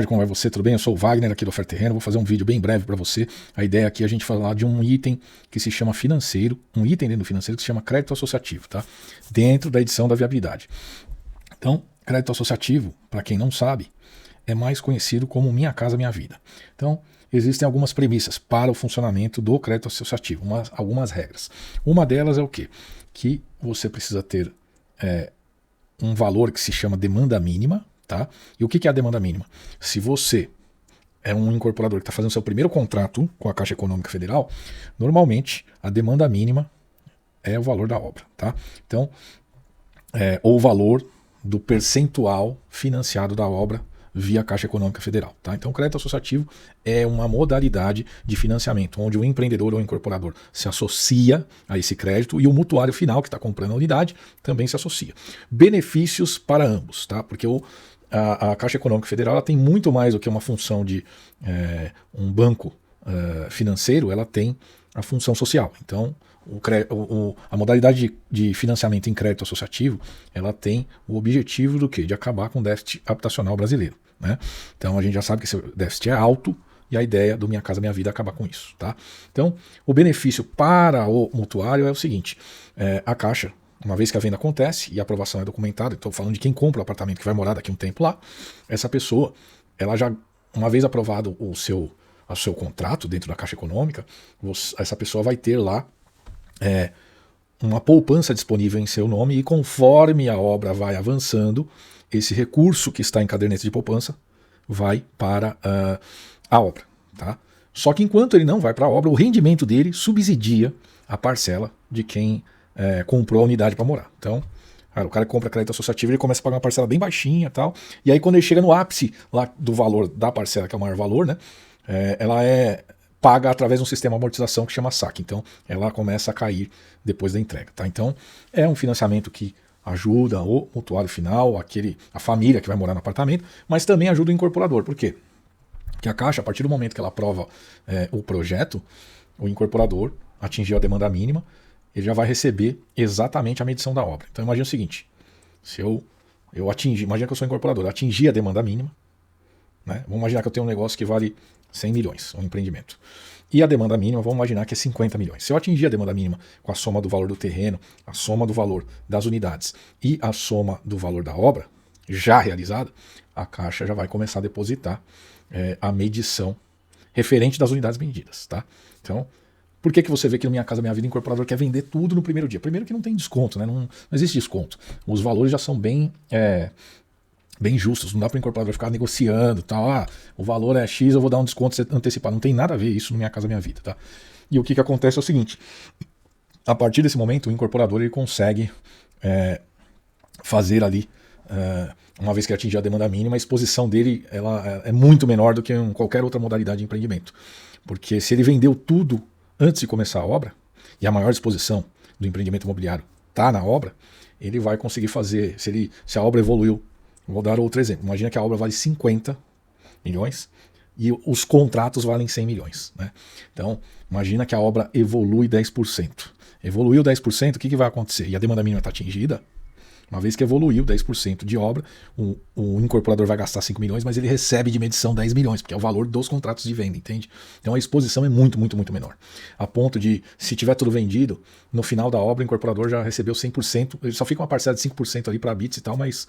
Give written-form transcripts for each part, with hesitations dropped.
Como vai você? Tudo bem? Eu sou o Wagner aqui do Oferta Terreno, vou fazer um vídeo bem breve para você. A ideia aqui é a gente falar de um item que se chama financeiro, um item dentro do financeiro que se chama crédito associativo, tá? Dentro da edição da viabilidade. Então, crédito associativo, para quem não sabe, é mais conhecido como Minha Casa Minha Vida. Então, existem algumas premissas para o funcionamento do crédito associativo, algumas regras. Uma delas é o quê? Que você precisa ter um valor que se chama demanda mínima. Tá? E o que é a demanda mínima? Se você é um incorporador que está fazendo seu primeiro contrato com a Caixa Econômica Federal, normalmente a demanda mínima é o valor da obra. Tá? Então, ou o valor do percentual financiado da obra via Caixa Econômica Federal. Tá? Então, o crédito associativo é uma modalidade de financiamento, onde o empreendedor ou o incorporador se associa a esse crédito e o mutuário final, que está comprando a unidade, também se associa. Benefícios para ambos, tá? Porque a Caixa Econômica Federal ela tem muito mais do que uma função de um banco financeiro, ela tem a função social. Então, a modalidade de financiamento em crédito associativo, ela tem o objetivo do quê? De acabar com o déficit habitacional brasileiro. Né? Então, a gente já sabe que esse déficit é alto e a ideia do Minha Casa Minha Vida é acabar com isso. Tá? Então, o benefício para o mutuário é o seguinte, a Caixa, uma vez que a venda acontece e a aprovação é documentada, estou falando de quem compra o apartamento que vai morar daqui a um tempo lá, essa pessoa, ela já, uma vez aprovado o seu contrato dentro da Caixa Econômica, essa pessoa vai ter lá uma poupança disponível em seu nome e conforme a obra vai avançando, esse recurso que está em caderneta de poupança vai para a obra. Tá? Só que enquanto ele não vai para a obra, o rendimento dele subsidia a parcela de quem comprou a unidade para morar. Então, o cara compra crédito associativo, ele começa a pagar uma parcela bem baixinha e tal, e aí quando ele chega no ápice lá do valor da parcela, que é o maior valor, né, ela é paga através de um sistema de amortização que chama SAC. Então, ela começa a cair depois da entrega. Tá? Então, é um financiamento que ajuda o mutuário final, a família que vai morar no apartamento, mas também ajuda o incorporador. Por quê? Porque a Caixa, a partir do momento que ela aprova o projeto, o incorporador atingiu a demanda mínima, ele já vai receber exatamente a medição da obra. Então, imagina o seguinte, se eu atingir, imagina que eu sou incorporador, atingir a demanda mínima, né? Vamos imaginar que eu tenho um negócio que vale 100 milhões, um empreendimento. E a demanda mínima, vamos imaginar que é 50 milhões. Se eu atingir a demanda mínima com a soma do valor do terreno, a soma do valor das unidades e a soma do valor da obra já realizada, a Caixa já vai começar a depositar a medição referente das unidades vendidas. Tá? Então, por que você vê que no Minha Casa Minha Vida o incorporador quer vender tudo no primeiro dia? Primeiro que não tem desconto, né? Não existe desconto. Os valores já são bem justos, não dá para o incorporador ficar negociando, tal. O valor é X, eu vou dar um desconto antecipado. Não tem nada a ver isso no Minha Casa Minha Vida. Tá? E o que acontece é o seguinte, a partir desse momento o incorporador ele consegue fazer ali, uma vez que atingir a demanda mínima, a exposição dele ela é muito menor do que em qualquer outra modalidade de empreendimento. Porque se ele vendeu tudo antes de começar a obra, e a maior exposição do empreendimento imobiliário está na obra, ele vai conseguir fazer, se a obra evoluiu. Vou dar outro exemplo. Imagina que a obra vale 50 milhões e os contratos valem 100 milhões. Né? Então, imagina que a obra evolui 10%. Evoluiu 10%, o que vai acontecer? E a demanda mínima está atingida. Uma vez que evoluiu 10% de obra, o incorporador vai gastar 5 milhões, mas ele recebe de medição 10 milhões, porque é o valor dos contratos de venda, entende? Então a exposição é muito, muito, muito menor. A ponto de, se tiver tudo vendido, no final da obra o incorporador já recebeu 100%, ele só fica uma parcela de 5% ali para bits e tal, mas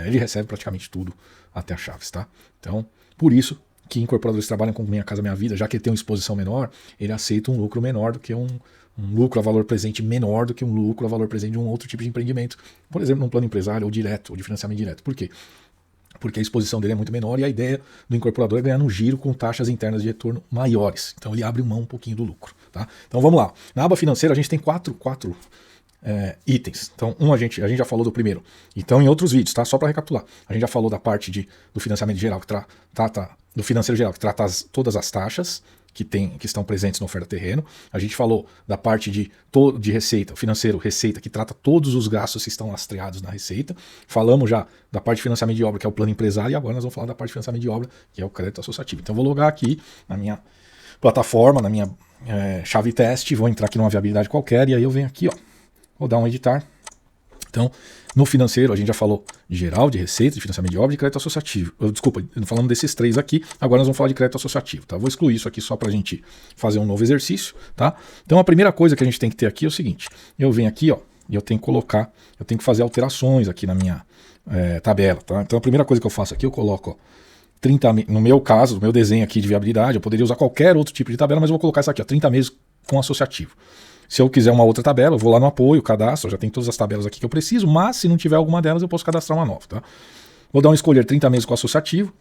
ele recebe praticamente tudo até as chaves, tá? Então, por isso que incorporadores trabalham com Minha Casa Minha Vida, já que ele tem uma exposição menor, ele aceita um lucro menor do que um lucro a valor presente menor do que um lucro a valor presente de um outro tipo de empreendimento, por exemplo, num plano empresário ou direto, ou de financiamento direto. Por quê? Porque a exposição dele é muito menor e a ideia do incorporador é ganhar no giro com taxas internas de retorno maiores. Então ele abre mão um pouquinho do lucro. Tá? Então vamos lá. Na aba financeira a gente tem quatro itens. Então a gente já falou do primeiro. Então em outros vídeos, tá? Só para recapitular. A gente já falou da parte do financiamento geral, que trata do financeiro geral, que trata todas as taxas que estão presentes na oferta terreno. A gente falou da parte de receita, financeiro, receita, que trata todos os gastos que estão lastreados na receita. Falamos já da parte de financiamento de obra, que é o plano empresário, e agora nós vamos falar da parte de financiamento de obra, que é o crédito associativo. Então eu vou logar aqui na minha plataforma, na minha chave teste, vou entrar aqui numa viabilidade qualquer, e aí eu venho aqui, ó, vou dar um editar, Então, no financeiro, a gente já falou de geral, de receita, de financiamento de obra e de crédito associativo. Desculpa, falando desses três aqui, agora nós vamos falar de crédito associativo, tá? Vou excluir isso aqui só para a gente fazer um novo exercício, tá? Então, a primeira coisa que a gente tem que ter aqui é o seguinte, eu venho aqui, ó, e eu tenho que fazer alterações aqui na minha tabela, tá? Então, a primeira coisa que eu faço aqui, eu coloco, ó, 30, no meu caso, no meu desenho aqui de viabilidade, eu poderia usar qualquer outro tipo de tabela, mas eu vou colocar essa aqui, ó, 30 meses com associativo. Se eu quiser uma outra tabela, eu vou lá no apoio, cadastro, já tem todas as tabelas aqui que eu preciso, mas se não tiver alguma delas, eu posso cadastrar uma nova, tá? Vou dar um escolher 30 meses com associativo,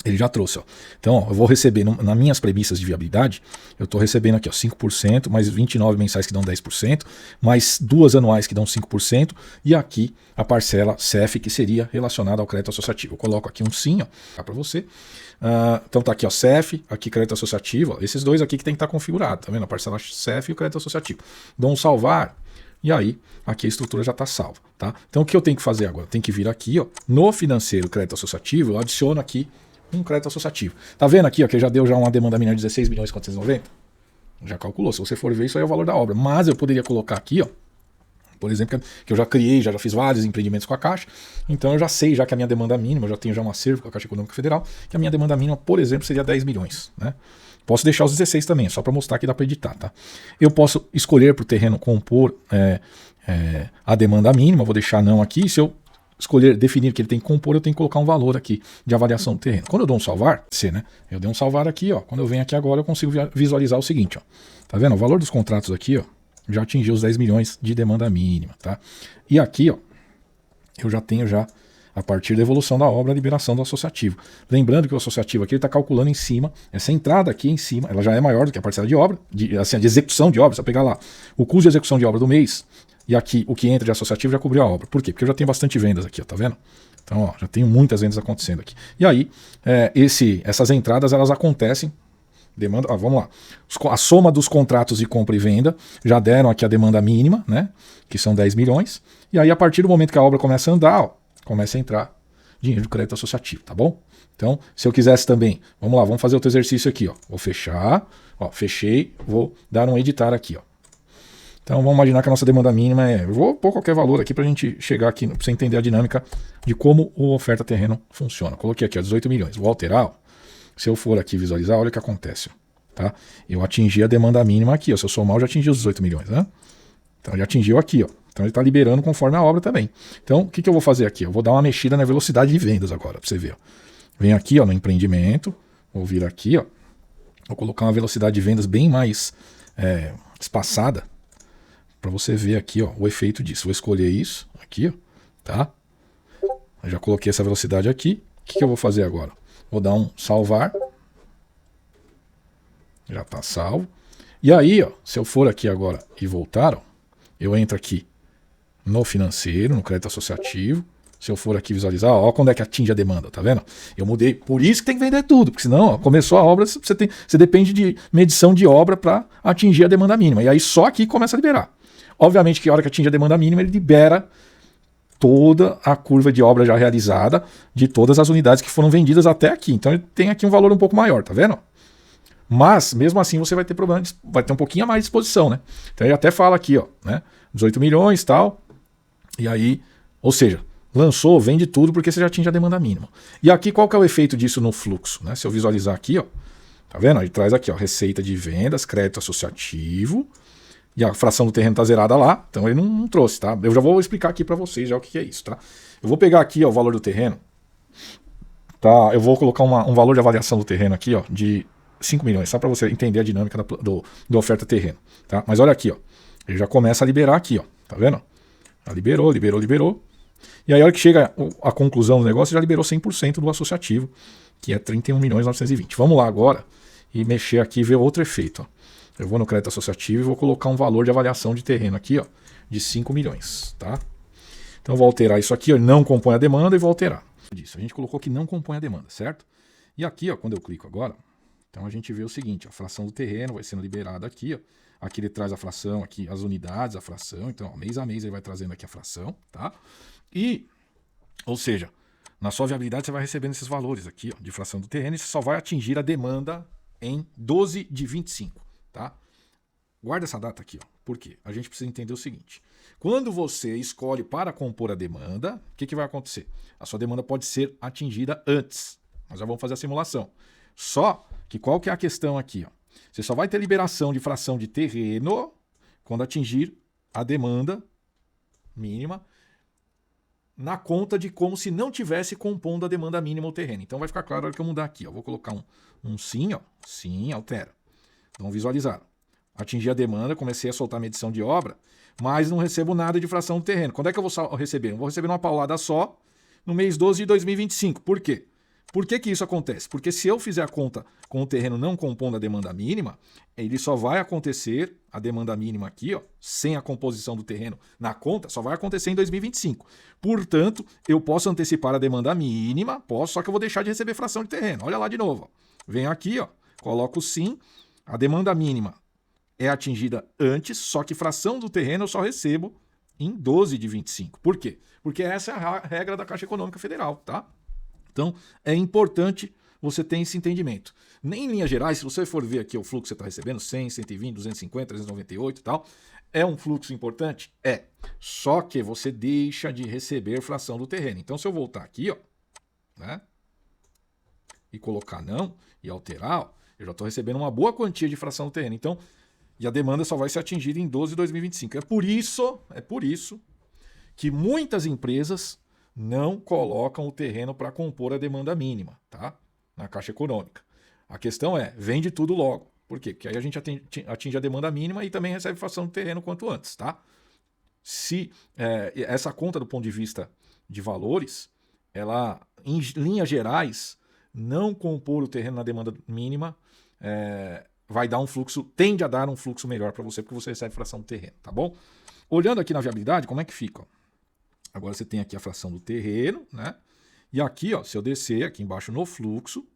ele já trouxe, ó. Então, ó, eu vou receber, nas minhas premissas de viabilidade, eu estou recebendo aqui, ó, 5%, mais 29 mensais que dão 10%, mais 2 anuais que dão 5%, e aqui a parcela CEF, que seria relacionada ao crédito associativo. Eu coloco aqui um sim, ó, para você. Então tá aqui, ó, CEF, aqui crédito associativo, ó, esses dois aqui que tem que estar configurado, tá vendo? A parcela CEF e o crédito associativo. Dou um salvar, e aí aqui a estrutura já está salva, tá? Então o que eu tenho que fazer agora? Tem que vir aqui, ó, no financeiro crédito associativo, eu adiciono aqui um crédito associativo. Tá vendo aqui, ó, que já deu uma demanda mínima de 16 milhões e 490? Já calculou, se você for ver, isso aí é o valor da obra. Mas eu poderia colocar aqui, ó, por exemplo, que eu já criei, já fiz vários empreendimentos com a Caixa, então eu já sei, já que a minha demanda mínima, eu já tenho um acervo com a Caixa Econômica Federal, que a minha demanda mínima, por exemplo, seria 10 milhões, né? Posso deixar os 16 também, só para mostrar que dá para editar, tá? Eu posso escolher para o terreno compor a demanda mínima, vou deixar não aqui, se eu escolher, definir que ele tem que compor, eu tenho que colocar um valor aqui de avaliação do terreno. Quando eu dou um salvar, né? Eu dei um salvar aqui, ó, quando eu venho aqui agora eu consigo visualizar o seguinte, ó, tá vendo? O valor dos contratos aqui, ó, já atingiu os 10 milhões de demanda mínima, tá? E aqui, ó, eu já tenho a partir da evolução da obra, a liberação do associativo. Lembrando que o associativo aqui está calculando em cima, essa entrada aqui em cima, ela já é maior do que a parcela de obra, de execução de obra. Você vai pegar lá o custo de execução de obra do mês, e aqui o que entra de associativo já cobriu a obra. Por quê? Porque eu já tenho bastante vendas aqui, ó, tá vendo? Então, ó, já tenho muitas vendas acontecendo aqui. E aí, essas entradas, elas acontecem. Demanda, vamos lá. A soma dos contratos de compra e venda já deram aqui a demanda mínima, né? Que são 10 milhões. E aí, a partir do momento que a obra começa a andar, ó, começa a entrar dinheiro de crédito associativo, tá bom? Então, se eu quisesse também, vamos lá, vamos fazer outro exercício aqui, ó. Vou fechar, ó, fechei, vou dar um editar aqui, ó. Então, vamos imaginar que a nossa demanda mínima eu vou pôr qualquer valor aqui pra gente chegar aqui, pra você entender a dinâmica de como o oferta terreno funciona. Coloquei aqui, ó, 18 milhões. Vou alterar, ó. Se eu for aqui visualizar, olha o que acontece, tá? Eu atingi a demanda mínima aqui, ó. Se eu somar, eu já atingi os 18 milhões, né? Então, ele atingiu aqui, ó. Então, ele está liberando conforme a obra também. Então, o que eu vou fazer aqui? Eu vou dar uma mexida na velocidade de vendas agora, para você ver, ó. Venho aqui, ó, no empreendimento, vou vir aqui, ó. Vou colocar uma velocidade de vendas bem mais espaçada, para você ver aqui, ó, o efeito disso. Vou escolher isso aqui, ó, tá? Eu já coloquei essa velocidade aqui. O que eu vou fazer agora? Vou dar um salvar. Já está salvo. E aí, ó, se eu for aqui agora e voltar, ó, eu entro aqui no financeiro, no crédito associativo. Se eu for aqui visualizar, ó, quando é que atinge a demanda, tá vendo? Eu mudei, por isso que tem que vender tudo, porque senão, ó, começou a obra, você depende de medição de obra para atingir a demanda mínima. E aí só aqui começa a liberar. Obviamente que a hora que atinge a demanda mínima, ele libera toda a curva de obra já realizada de todas as unidades que foram vendidas até aqui. Então ele tem aqui um valor um pouco maior, tá vendo? Mas, mesmo assim, você vai ter problema, vai ter um pouquinho a mais de exposição, né? Então ele até fala aqui, ó, né? 18 milhões e tal. E aí, ou seja, lançou, vende tudo porque você já atinge a demanda mínima. E aqui, qual que é o efeito disso no fluxo, né? Se eu visualizar aqui, ó, tá vendo? Ele traz aqui, ó, receita de vendas, crédito associativo, e a fração do terreno tá zerada lá, então ele não trouxe, tá? Eu já vou explicar aqui para vocês já o que é isso, tá? Eu vou pegar aqui, ó, o valor do terreno, tá? Eu vou colocar um valor de avaliação do terreno aqui, ó, de 5 milhões, só para você entender a dinâmica do oferta terreno, tá? Mas olha aqui, ó, ele já começa a liberar aqui, ó, tá vendo? Já liberou. E aí a hora que chega a conclusão do negócio, já liberou 100% do associativo, que é 31 milhões 920. Vamos lá agora e mexer aqui e ver outro efeito, ó. Eu vou no crédito associativo e vou colocar um valor de avaliação de terreno aqui, ó, de 5 milhões, tá? Então eu vou alterar isso aqui, ó, não compõe a demanda e vou alterar. Disso. A gente colocou que não compõe a demanda, certo? E aqui, ó, quando eu clico agora, então a gente vê o seguinte, ó, a fração do terreno vai sendo liberada aqui, ó. Aqui ele traz a fração, aqui as unidades, a fração, então ó, mês a mês ele vai trazendo aqui a fração, tá? E, ou seja, na sua viabilidade você vai recebendo esses valores aqui, ó, de fração do terreno, e você só vai atingir a demanda em 12 de 25. Tá? Guarda essa data aqui, ó. Por quê? A gente precisa entender o seguinte. Quando você escolhe para compor a demanda, o que vai acontecer? A sua demanda pode ser atingida antes. Nós já vamos fazer a simulação. Só que qual que é a questão aqui? Ó? Você só vai ter liberação de fração de terreno quando atingir a demanda mínima na conta de como se não tivesse compondo a demanda mínima o terreno. Então vai ficar claro na hora que eu mudar aqui. Ó. Vou colocar um sim, ó. Sim, altera. Vamos visualizar. Atingi a demanda, comecei a soltar a medição de obra, mas não recebo nada de fração do terreno. Quando é que eu vou receber? Eu vou receber uma paulada só no mês 12 de 2025. Por quê? Por que isso acontece? Porque se eu fizer a conta com o terreno não compondo a demanda mínima, ele só vai acontecer, a demanda mínima aqui, ó, sem a composição do terreno na conta, só vai acontecer em 2025. Portanto, eu posso antecipar a demanda mínima, posso, só que eu vou deixar de receber fração de terreno. Olha lá de novo. Ó. Venho aqui, ó, coloco sim, a demanda mínima é atingida antes, só que fração do terreno eu só recebo em 12 de 25. Por quê? Porque essa é a regra da Caixa Econômica Federal, tá? Então, é importante você ter esse entendimento. Em linhas gerais, se você for ver aqui o fluxo que você está recebendo, 100, 120, 250, 398 e tal, é um fluxo importante? É. Só que você deixa de receber fração do terreno. Então, se eu voltar aqui, ó, né, e colocar não, e alterar, ó, eu já estou recebendo uma boa quantia de fração do terreno. Então, e a demanda só vai ser atingida em 12 de 2025. É por isso que muitas empresas não colocam o terreno para compor a demanda mínima, tá? Na Caixa Econômica. A questão é, vende tudo logo. Por quê? Porque aí a gente atinge a demanda mínima e também recebe fração do terreno quanto antes, tá? Se essa conta do ponto de vista de valores, ela, em linhas gerais, não compor o terreno na demanda mínima vai dar um fluxo, tende a dar um fluxo melhor para você, porque você recebe fração do terreno, tá bom? Olhando aqui na viabilidade, como é que fica? Ó? Agora você tem aqui a fração do terreno, né? E aqui, ó, se eu descer aqui embaixo no fluxo,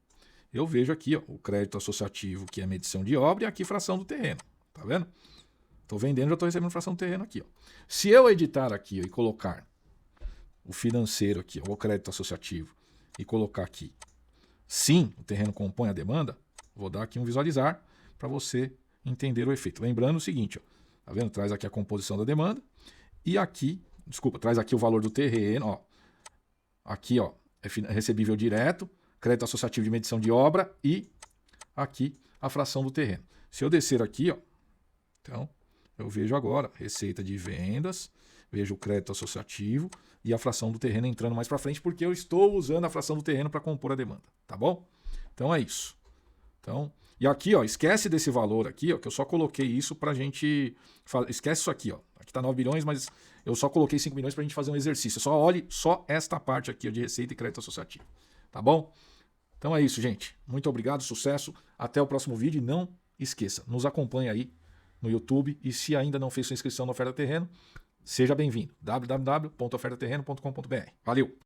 eu vejo aqui ó, o crédito associativo, que é medição de obra, e aqui fração do terreno, tá vendo? Estou vendendo, já estou recebendo fração do terreno aqui. Ó. Se eu editar aqui ó, e colocar o financeiro aqui, ó, o crédito associativo, e colocar aqui, sim, o terreno compõe a demanda, vou dar aqui um visualizar para você entender o efeito. Lembrando o seguinte, ó, tá vendo? Traz aqui a composição da demanda e aqui, traz aqui o valor do terreno, ó. Aqui, ó, é recebível direto, crédito associativo de medição de obra e aqui a fração do terreno. Se eu descer aqui, ó, então eu vejo agora receita de vendas, vejo o crédito associativo e a fração do terreno entrando mais para frente porque eu estou usando a fração do terreno para compor a demanda, tá bom? Então é isso. Então, e aqui, ó, esquece desse valor aqui, ó, que eu só coloquei isso pra gente... Esquece isso aqui, ó. Aqui tá 9 bilhões, mas eu só coloquei 5 milhões pra gente fazer um exercício. Só olhe só esta parte aqui ó, de receita e crédito associativo. Tá bom? Então é isso, gente. Muito obrigado, sucesso. Até o próximo vídeo. E não esqueça, nos acompanhe aí no YouTube. E se ainda não fez sua inscrição no Oferta Terreno, seja bem-vindo. www.ofertaterreno.com.br. Valeu!